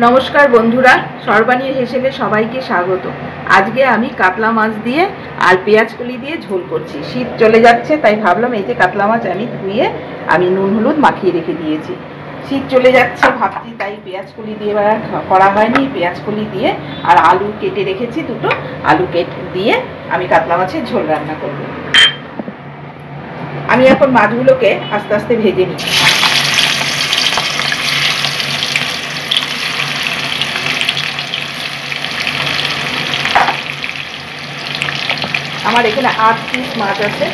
নমস্কার বন্ধুরা, সর্বাণীর হেসেলে সবাইকে স্বাগত। আজকে আমি কাতলা মাছ দিয়ে আর পেঁয়াজ কলি দিয়ে ঝোল করছি। শীত চলে যাচ্ছে, তাই ভাবলাম এই যে কাতলা মাছ আমি ধুয়ে আমি নুন হলুদ মাখিয়ে রেখে দিয়েছি। শীত চলে যাচ্ছে ভাবছি, তাই পেঁয়াজ কলি দিয়ে করা হয়নি। পেঁয়াজ কলি দিয়ে আর আলু কেটে রেখেছি, দুটো আলু কেটে দিয়ে আমি কাতলা মাছের ঝোল রান্না করব। আমি এখন মাছগুলোকে আস্তে আস্তে ভেজে নিচ্ছি। আমার এখানে 8 পিস মাছ আছে।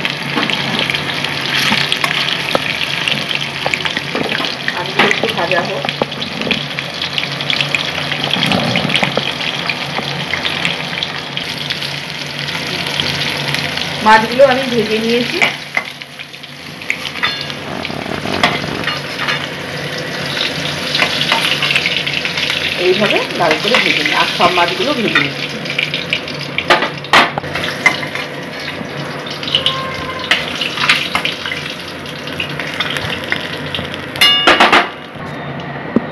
মাছগুলো একটু ভাজা হোক। মাছগুলো আমি ভেজে নিয়েছি। এইভাবে লাল করে ভেজে নিই, আর সব মাছগুলো ভেজে নিই।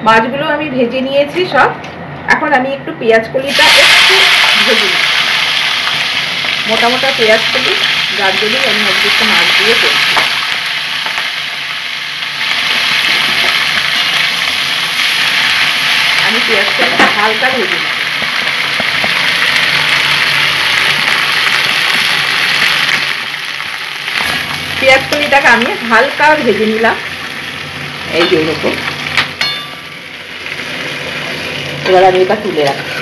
মাছগুলো আমি ভেজে নিয়েছি সব। এখন আমি একটু পেঁয়াজ কলিটা একটু ভেজে নিই। মোটা মোটা পেঁয়াজ কলি, যার জন্যই আমি মধ্যে একটু মাছ দিয়ে করছি। আমি পেঁয়াজ কলিটা হালকা ভেজে নিই। পেঁয়াজ কলিটাকে আমি হালকা ভেজে নিলাম, এই যে এরকম। এবার আমি এটা তুলে রাখছি।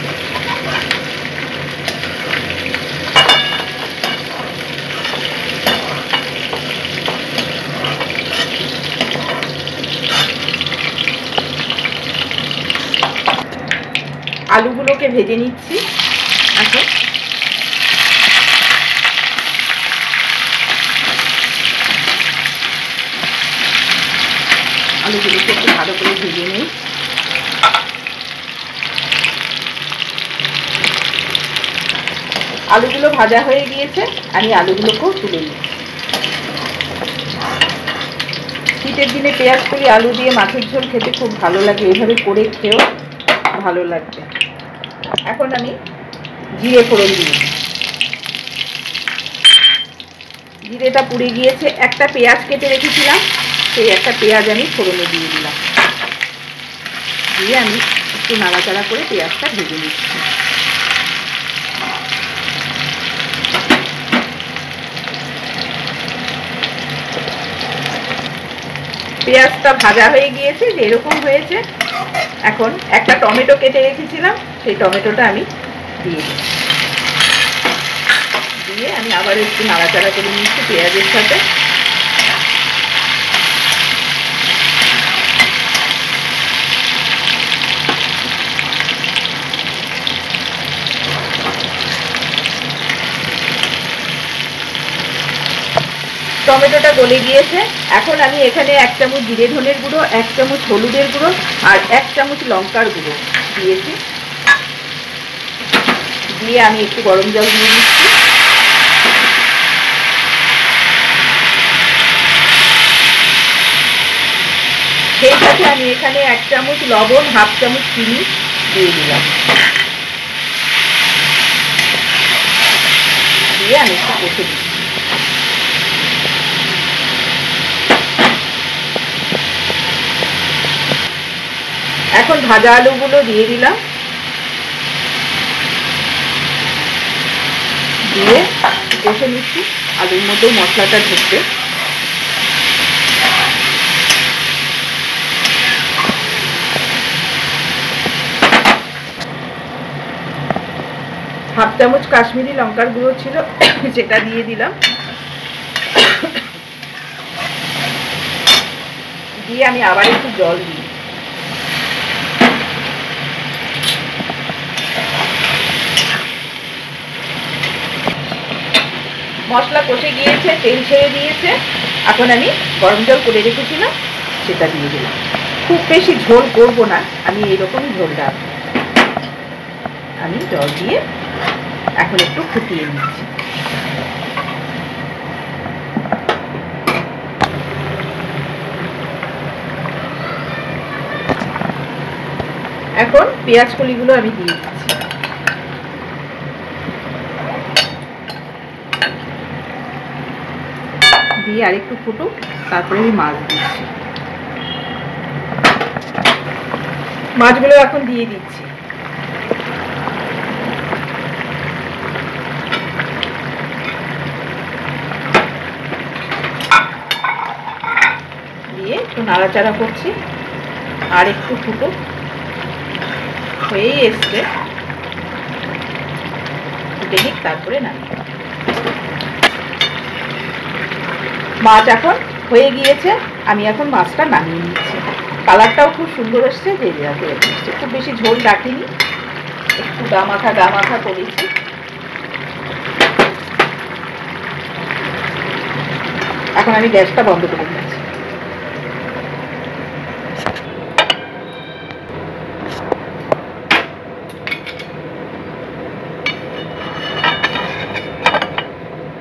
আলুগুলোকে ভেজে নিচ্ছি এখন। আলুগুলোকে একটু ভালো করে ভেজে নিই। আলুগুলো ভাজা হয়ে গিয়েছে, আমি আলুগুলোকেও তুলে নিই। শীতের দিনে পেঁয়াজ কলি আলু দিয়ে মাছের ঝোল খেতে খুব ভালো লাগে, এইভাবে করে খেয়েও ভালো লাগবে। এখন আমি জিরে ফোড়ন দিই। জিরেটা পুড়ে গিয়েছে। একটা পেঁয়াজ কেটে রেখেছিলাম, সেই একটা পেঁয়াজ আমি ফোড়নে দিয়ে দিলাম। দিয়ে আমি একটু নাড়াচাড়া করে পেঁয়াজটা ভেজে নিচ্ছি। পেঁয়াজটা ভাজা হয়ে গিয়েছে, যেরকম হয়েছে। এখন একটা টমেটো কেটে রেখেছিলাম, সেই টমেটোটা আমি দিয়ে দিই। দিয়ে আমি আবার একটু নাড়াচাড়া করে নিচ্ছি পেঁয়াজের সাথে। টমেটোটা গলে গিয়েছে। এখন আমি এখানে 1 চামচ জিরে ধনের গুঁড়ো, 1 চামচ হলুদের গুঁড়ো আর 1 চামচ লঙ্কার গুঁড়ো দিয়েছি। দিয়ে আমি একটু গরম জল দিয়ে দিচ্ছি। সেই সাথে আমি এখানে 1 চামচ লবণ, 1/2 চামচ চিনি দিয়ে দিলাম। দিয়ে আমি একটু কষে দিচ্ছি। এখন ভাজা আলুগুলো দিয়ে দিলাম। দিয়ে কষে নিচ্ছি, আলুর মধ্যে মশলাটা ঢুকবে। হাফ চামচ কাশ্মীরি লঙ্কার গুঁড়ো ছিল, সেটা দিয়ে দিলাম। দিয়ে আমি আবার একটু জল দিই। মশলা কষে গিয়েছে, তেল ছেড়ে দিয়েছে। এখন আমি গরম জল করে রেখেছিলাম, সেটা দিয়ে দিলাম। খুব বেশি ঝোল করব না, আমি এইরকমই ঝোল রাখবো। আমি জল দিয়ে এখন একটু ফুটিয়ে নিচ্ছি। এখন পেঁয়াজ কলিগুলো আমি দিয়ে দিচ্ছি। দিয়ে আরেকটু ফুটুক, তারপরে আমি মাছ দিচ্ছি। মাছগুলো এখন দিয়ে দিচ্ছি। দিয়ে একটু নাড়াচাড়া করছি, আর একটু ফুটুক, হয়েই এসছে, ফুটে নিক, তারপরে নামিয়ে। মাছ এখন হয়ে গিয়েছে, আমি এখন মাছটা নামিয়ে নিচ্ছি। কালারটাও খুব সুন্দর এসছে, যে এসছে। খুব বেশি ঝোল রাখিনি, একটু গামাখা করেছি। এখন আমি গ্যাসটা বন্ধ করে দিচ্ছি।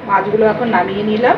মাছগুলো এখন নামিয়ে নিলাম।